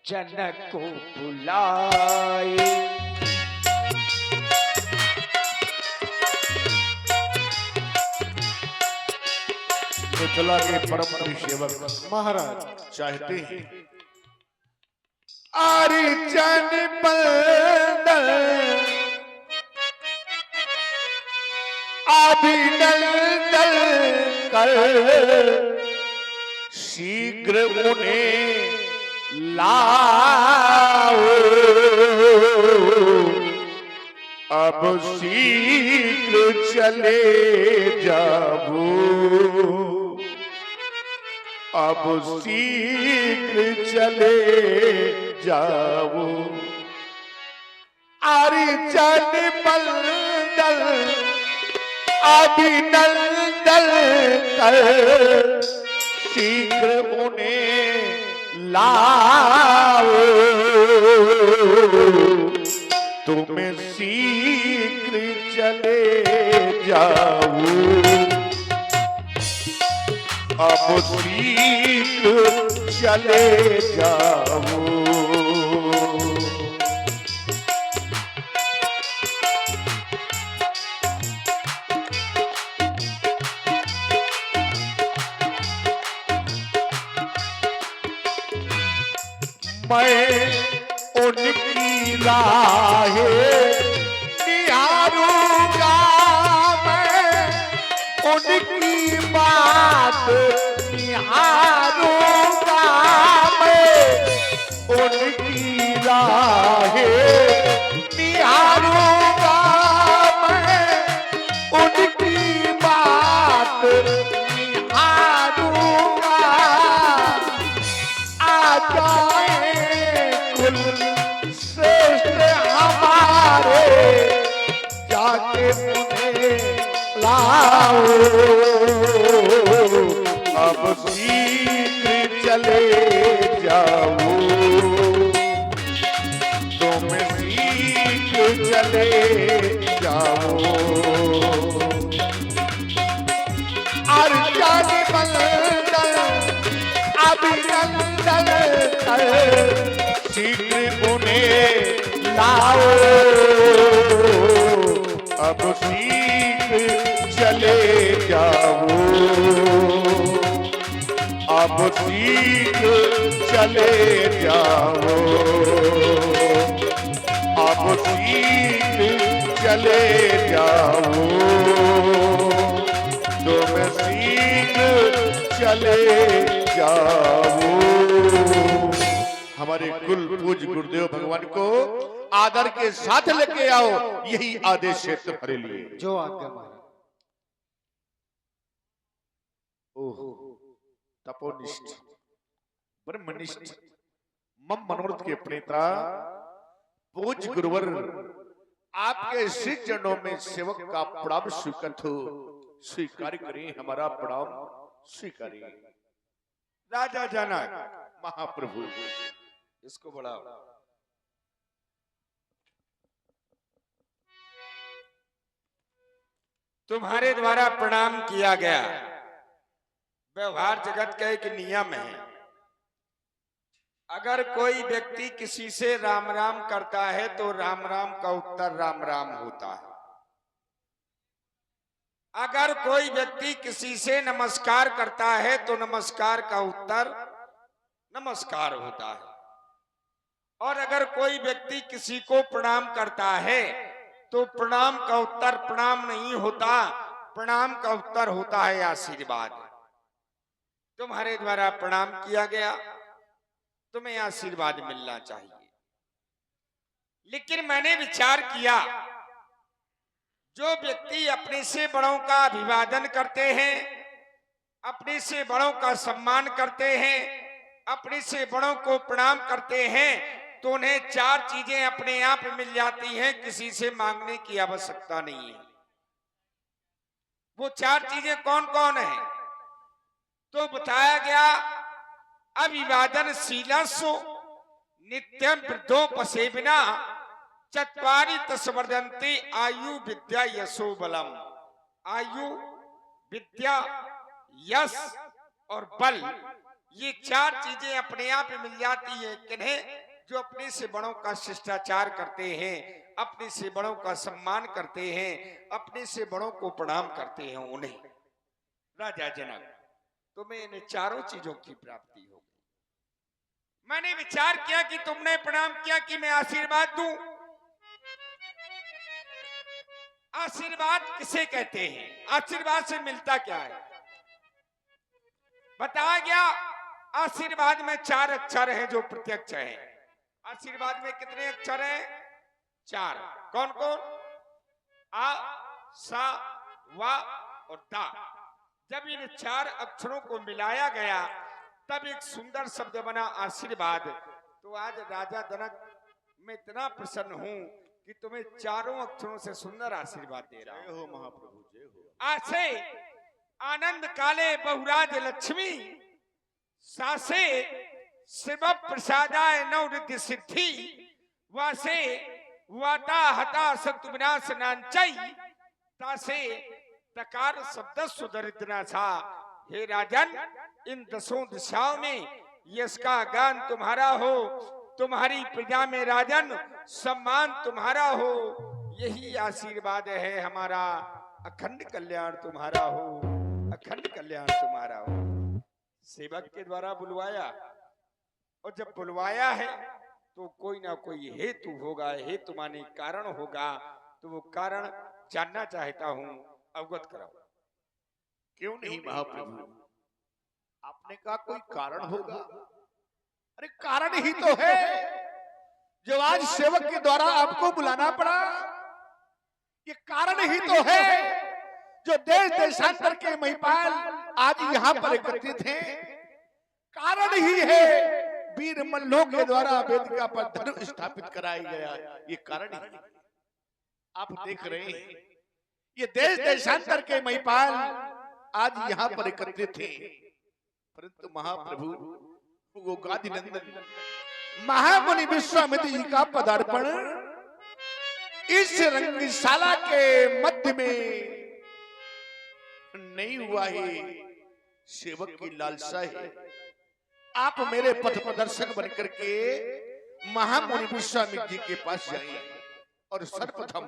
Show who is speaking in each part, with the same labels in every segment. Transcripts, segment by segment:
Speaker 1: जनक को बुलाए।
Speaker 2: मिथिला के परम सेवक
Speaker 1: महाराज
Speaker 2: चाहते हैं अर्चन बंदन अभिनंदन कर शीघ्र उन्हें लाओ, अब शीघ्र चले जाओ, अब शीघ्र चले जाओ। अर्चन बंदन अभिनंदन कर शीघ्र उन्हें लाओ, तुम शीघ्र चले जाओ, अब शीघ्र चले जाओ। मैं उनकी राहें निहारूंगा, मैं उनकी बात निहारूंगा, मैं उनकी राहें निहारूंगा, मैं उनकी बात निहारूंगा। आ जाए कुल श्रेष्ठ हमारे, जाके उन्हें लाओ, अब शीघ्र चले जाओ, तुम शीघ्र चले जाओ। अर्चन बंदन अभिनंदन कर शीघ्र उन्हें लाओ, अब शीघ्र चले जाओ, अब शीघ्र चले जाओ, अब शीघ्र चले जाओ, तुम शीघ्र चले जाओ। हमारे कुल पूज गुरुदेव भगवान को आदर के साथ लेके आओ, यही आदेश है तुम्हारे लिए।
Speaker 1: जो आज्ञा महाराज।
Speaker 2: ओहो तपोनिष्ठ ब्रह्मनिष्ठ मम मनोरथ के प्रेता पूज गुरुवर, आपके श्री चरणों में सेवक का प्रणाम स्वीकार करें, हमारा प्रणाम स्वीकारें। राजा जनक महाप्रभु इसको बढ़ाओ।
Speaker 3: तुम्हारे द्वारा प्रणाम किया गया। व्यवहार जगत का एक नियम है, अगर कोई व्यक्ति किसी से राम राम करता है तो राम राम का उत्तर राम राम होता है। अगर कोई व्यक्ति किसी से नमस्कार करता है तो नमस्कार का उत्तर नमस्कार होता है। और अगर कोई व्यक्ति किसी को प्रणाम करता है तो प्रणाम का उत्तर प्रणाम नहीं होता, प्रणाम का उत्तर होता है आशीर्वाद। तुम्हारे द्वारा प्रणाम किया गया, तुम्हें आशीर्वाद मिलना चाहिए। लेकिन मैंने विचार किया, जो व्यक्ति अपने से बड़ों का अभिवादन करते हैं, अपने से बड़ों का सम्मान करते हैं, अपने से बड़ों को प्रणाम करते हैं, तो उन्हें चार चीजें अपने आप मिल जाती हैं, किसी से मांगने की आवश्यकता नहीं है। वो चार चीजें कौन कौन है? तो बताया गया, अभिवादन शीलस्सु नित्यं वृद्धोपसेविना चत्वारि तस्वर्धन्ति आयु विद्या यशो बलम। आयु, विद्या, यश और बल, ये चार चीजें अपने आप ही मिल जाती है किन्हें? जो अपने से बड़ों का शिष्टाचार करते हैं, अपने से बड़ों का सम्मान करते हैं, अपने से बड़ों को प्रणाम करते हैं, उन्हें। राजा जनक, तुम्हें इन चारों चीजों की प्राप्ति हो गई। मैंने विचार किया कि तुमने प्रणाम किया कि मैं आशीर्वाद दूं। आशीर्वाद किसे कहते हैं? आशीर्वाद से मिलता क्या है? बताया गया आशीर्वाद में 4 अक्षर हैं जो प्रत्यक्ष हैं। आशीर्वाद में कितने अक्षर हैं? 4। कौन कौन? आ, सा, वा और ता। जब इन 4 अक्षरों को मिलाया गया तब एक सुंदर शब्द बना आशीर्वाद। तो आज राजा जनक मैं इतना प्रसन्न हूं कि तुम्हें चारों अक्षरों से सुंदर आशीर्वाद दे रहा हूं।
Speaker 2: महाप्रभु जय हो।
Speaker 3: आज से आनंद काले बहुराज लक्ष्मी सासे शिव प्रसादाय नवरिद्धि सिद्धि वासे वाता हता सत्तु विनाश नांचई तासे तकार शब्द सुदरिद्रना सा। हे राजन, इन 10 दिशाओं में यश का गान तुम्हारा हो, तुम्हारी प्रजा में राजन सम्मान तुम्हारा हो। यही आशीर्वाद है हमारा। अखंड कल्याण तुम्हारा हो, अखंड कल्याण तुम्हारा हो। सेवक के द्वारा बुलवाया, और जब बुलवाया है तो कोई ना कोई हेतु होगा, हेतु माने कारण होगा। तो वो कारण जानना चाहता हूं, अवगत कराओ।
Speaker 2: क्यों नहीं महाप्रभु, आपने कहा कोई कारण होगा। अरे कारण ही तो है जो आज सेवक के द्वारा आपको बुलाना पड़ा। ये कारण ही तो है जो देश देशांतर के महिपाल आज यहाँ पर एकत्रित हैं। कारण ही है वीर मल्लों के द्वारा वेदिका पर धर्म स्थापित कराया गया। ये कारण ही आप देख रहे हैं। ये देश देशांतर के महिपाल आज यहाँ पर एकत्रित थे, परंतु महाप्रभु वो गादी नंदन महामुनि विश्वामित्र जी का पदार्पण इस रंगशाला के मध्य में नहीं हुआ है। सेवक की लालसा है आप मेरे पथ प्रदर्शक बनकर के महामुनि विश्वामित्र जी के पास जाइए और सर्वप्रथम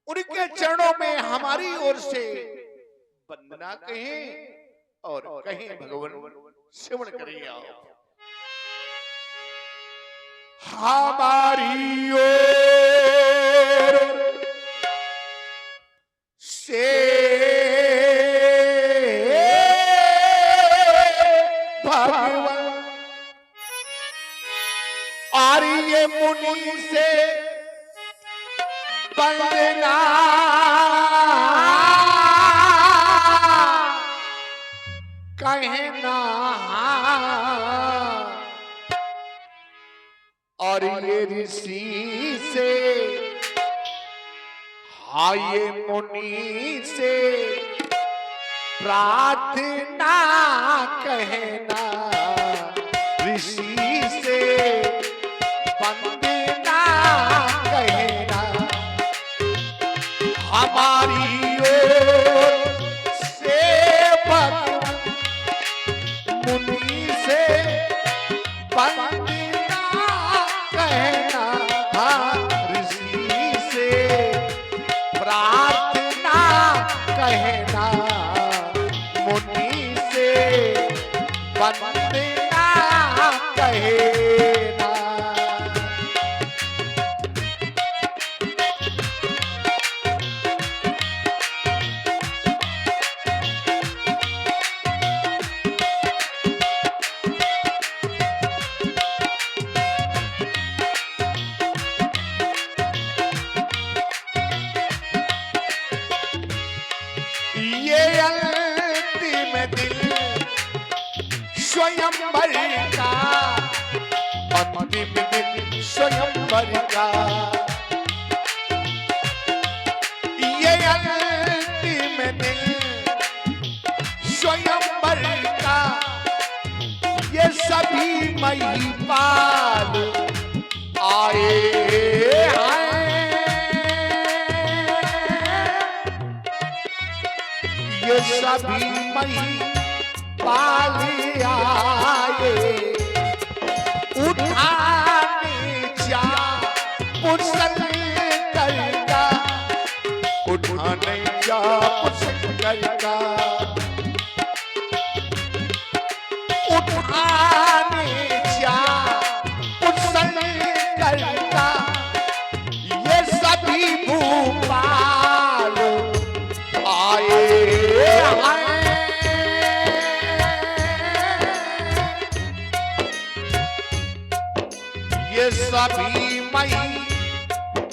Speaker 2: उनके चरणों में हमारी ओर से वंदना कहें और कहें भगवान सेवन करें। आओ हमारी ओर से भगवान आर्य मुनि से वंदना कहना और ये ऋषि से हाँ ये मुनि से प्रार्थना कहना ऋषि से वंदना कहना हमारी ओर से मुनि से वंदना कहना ऋषि से प्रार्थना कहना मुनि से वंदना कहना। स्वयंवर का अंतिम दिन स्वयंवर का ये अंतिम दिन स्वयंवर का ये सभी महिपाल आए हैं ये सभी महिपाल आए ये सभी मई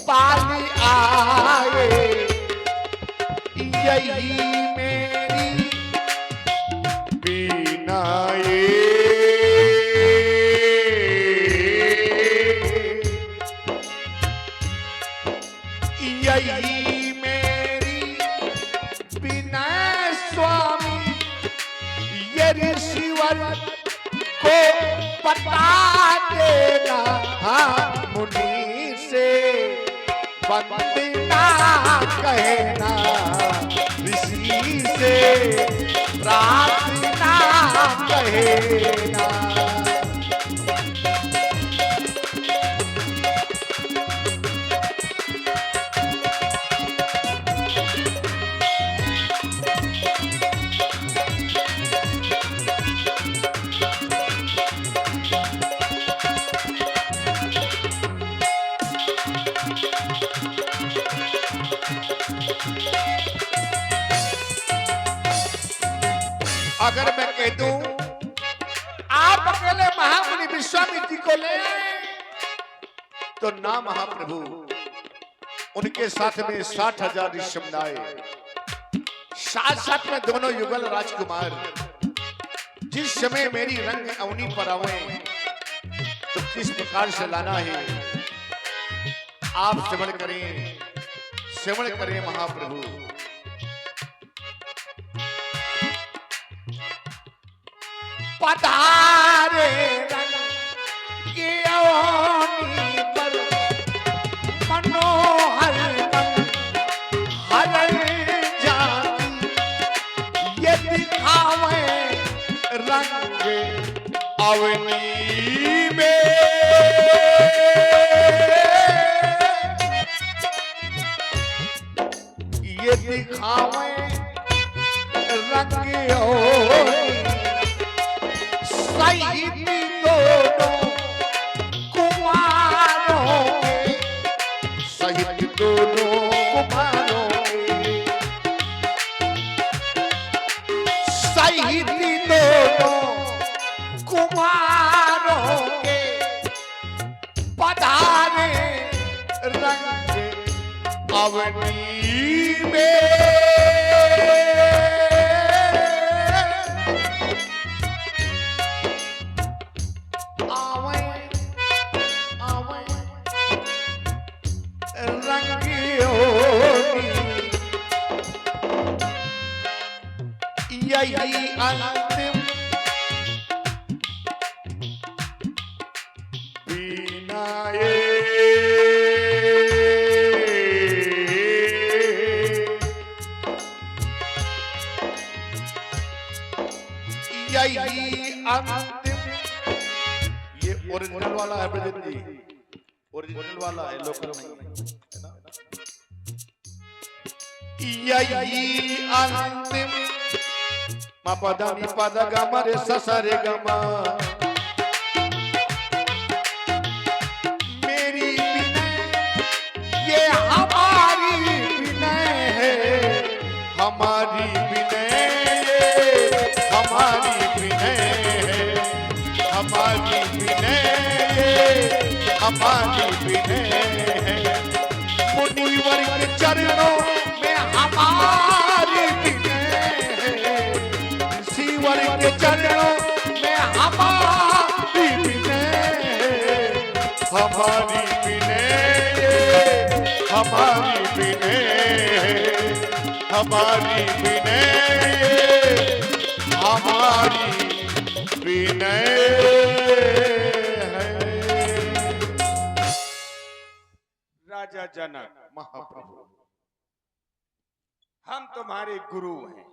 Speaker 2: पाल आए, यही मेरी बीनाए। यही मेरी बिना स्वामी, ये ऋषिवर को बता देना, मुनि से वंदना कहना, ऋषि से प्रार्थना कहना। अगर मैं कह दूं आप अकेले महामुनि विश्वामित्र जी को ले आए, तो ना महाप्रभु, उनके साथ में 60,000 ऋषभ आए, साथ साथ में दोनों युगल राजकुमार। जिस समय मेरी रंग अवनी पर आवे तो किस प्रकार से लाना है, आप श्रवण करें महाप्रभु। पधारे रंग के अवनी पर, मनोहर मन हर जाती, ये दिखावे रंग अवनी में। ये दिखावे रंग अवनी, सही दोनों कुमारों के, सही दोनों कुमारों के, सही दोनों कुमारों के, पधारे रंग अवनी में। यही अंतिम बीनाए। यही अंतिम, ये ओरिजिनल वाला है ब्रजेश जी, ओरिजिनल वाला है, लोकल नहीं है ना। यही अंतिम मा पदा नि पद ग मरे ससरे गमा, मेरी विनय ये हमारी विनय है, हमारी विनय, हमारी विनय है, हमारी विनय, हमारी विनय है। मुनिवर के चरणों में हमारी विनय है, ऋषिवर के चरणों में हमारी विनय है, हमारी विनय, हमारी विनय, हमारी विनय, हमारी विनय है।
Speaker 3: राजा जनक,
Speaker 2: महाप्रभु,
Speaker 3: हम तुम्हारे गुरु हैं,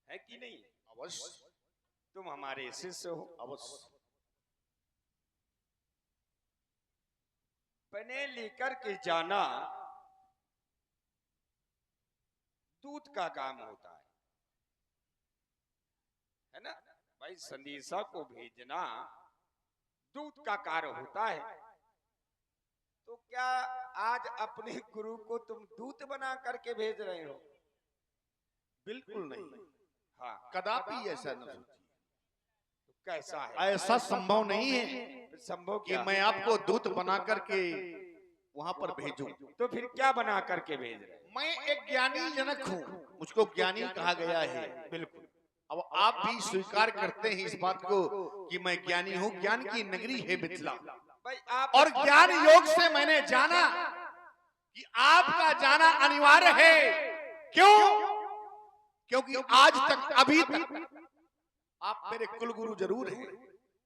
Speaker 3: है कि नहीं?
Speaker 2: अवश्य।
Speaker 3: तुम हमारे शिष्य हो।
Speaker 2: अवश्य।
Speaker 3: पने लेकर के जाना दूत का काम होता है ना भाई? संदेशा को भेजना दूत का कार्य होता है। तो क्या आज अपने गुरु को तुम दूत बना करके भेज रहे हो?
Speaker 2: बिल्कुल नहीं।
Speaker 3: हाँ,
Speaker 2: कदापि ऐसा न सोचिए।
Speaker 3: तो कैसा है?
Speaker 2: ऐसा संभव नहीं है।
Speaker 3: संभव
Speaker 2: कि
Speaker 3: क्या?
Speaker 2: मैं आपको दूत बना करके वहां पर भेजूं।
Speaker 3: तो फिर क्या बना करके भेज रहे?
Speaker 2: मैं एक ज्ञानी जनक हूँ, मुझको ज्ञानी कहा गया है।
Speaker 3: बिल्कुल।
Speaker 2: अब आप भी स्वीकार करते हैं इस बात को कि मैं ज्ञानी हूँ। ज्ञान की नगरी है मिथिला,
Speaker 3: भाई आप
Speaker 2: और ज्ञान योग से मैंने जाना कि आपका जाना अनिवार्य है। क्यों? क्योंकि आज तक, अभी तक आप मेरे कुलगुरु जरूर हैं,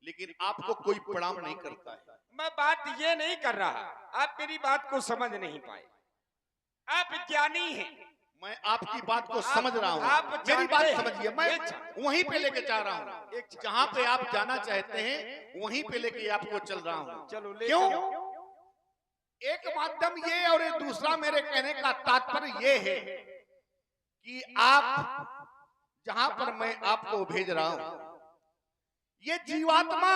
Speaker 2: लेकिन आपको कोई प्रणाम नहीं करता है।
Speaker 3: मैं बात ये नहीं कर रहा, आप मेरी बात को समझ नहीं पाए। आप ज्ञानी हैं,
Speaker 2: मैं आपकी बात को समझ रहा हूँ,
Speaker 3: आप
Speaker 2: मेरी बात
Speaker 3: जानते हैं।
Speaker 2: समझिए। मैं वहीं पे लेके जा रहा हूँ, जहाँ पे आप जाना चाहते हैं वहीं पे लेके आपको चल रहा हूँ।
Speaker 3: चलो ले
Speaker 2: क्यों?
Speaker 3: चलो।
Speaker 2: एक माध्यम ये और एक दूसरा मेरे कहने का तात्पर्य ये है कि आप जहां पर मैं आपको भेज रहा हूं, ये जीवात्मा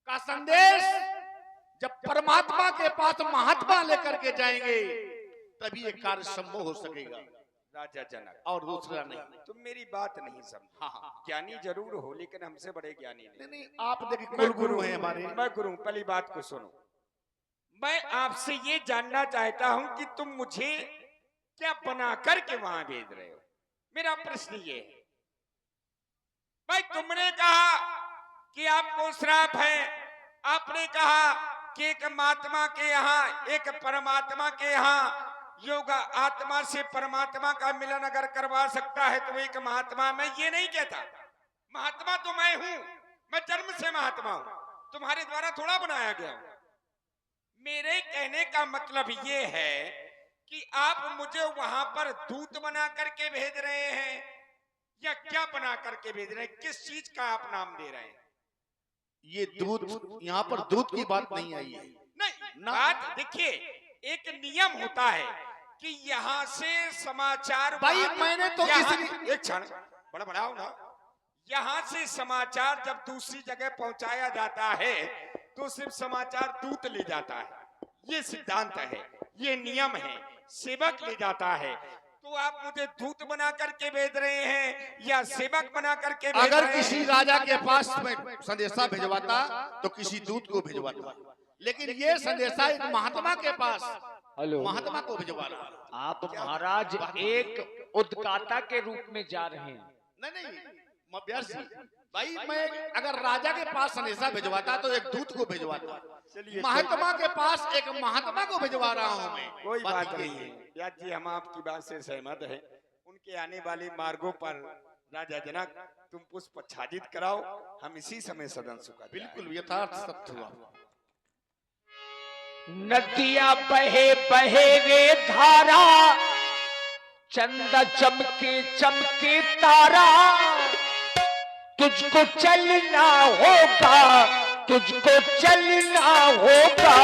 Speaker 2: का संदेश जब परमात्मा के पास महात्मा लेकर के जाएंगे तभी ये कार्य संभव हो सकेगा,
Speaker 3: राजा जनक।
Speaker 2: और दूसरा नहीं।
Speaker 3: तुम मेरी बात नहीं समझे।
Speaker 2: हाँ।
Speaker 3: ज्ञानी जरूर हो, लेकिन हमसे बड़े ज्ञानी नहीं।
Speaker 2: नहीं, आप देखिए
Speaker 3: मैं
Speaker 2: कुलगुरु हैं हमारे।
Speaker 3: मैं गुरु हूं। पहली बात को सुनो, मैं आपसे ये जानना चाहता हूं कि तुम मुझे क्या बना करके वहां भेज रहे हो। मेरा प्रश्न ये है, भाई तुमने कहा कि आपको श्राप है, आपने कहा कि एक महात्मा के यहाँ, एक परमात्मा के यहाँ योग आत्मा से परमात्मा का मिलन अगर करवा सकता है तो एक महात्मा। मैं ये नहीं कहता, महात्मा तो मैं हूं, मैं जन्म से महात्मा हूं, तुम्हारे द्वारा थोड़ा बनाया गया हूं। मेरे कहने का मतलब ये है कि आप मुझे वहां पर दूत बना करके भेज रहे हैं या क्या बना करके भेज रहे हैं? किस चीज का आप नाम दे रहे हैं?
Speaker 2: ये दूध, यहाँ पर दूध की बात नहीं आई है।
Speaker 3: नहीं, बात देखिए, एक नियम होता है कि यहाँ से समाचार,
Speaker 2: भाई मैंने तो इसलिए
Speaker 3: एक क्षण बड़ा बड़ा हो ना, यहाँ से समाचार जब दूसरी जगह पहुंचाया जाता है तो सिर्फ समाचार दूत ले जाता है। ये सिद्धांत है, ये नियम है, सेवक ले जाता है। तो आप मुझे दूत बना करके भेज रहे हैं या सेवक बना करके भेज
Speaker 2: अगर
Speaker 3: रहे हैं?
Speaker 2: किसी राजा के पास में संदेशा भिजवाता तो किसी दूत को भिजवाता, लेकिन ये संदेशा एक महात्मा के पास, महात्मा को भिजवा रहा।
Speaker 1: आप महाराज एक उद्गाता के रूप में जा रहे हैं।
Speaker 2: नहीं, व्यास जी, भाई मैं अगर राजा के पास संदेशा भिजवाता तो एक दूत को भिजवाता, महात्मा के पास एक महात्मा को भिजवा रहा हूं मैं।
Speaker 3: कोई बात नहीं है व्यास जी, हम आपकी बात से सहमत हैं। उनके आने वाले मार्गों पर राजा जनक तुम पुष्प आच्छादित कराओ, हम इसी समय सदन सुखा।
Speaker 2: बिल्कुल यथार्थ सत्य हुआ।
Speaker 1: नदियां बहे बहे रे धारा, चंदा चमके चमके तारा, तुझको चलना होगा, तुझको चलना होगा।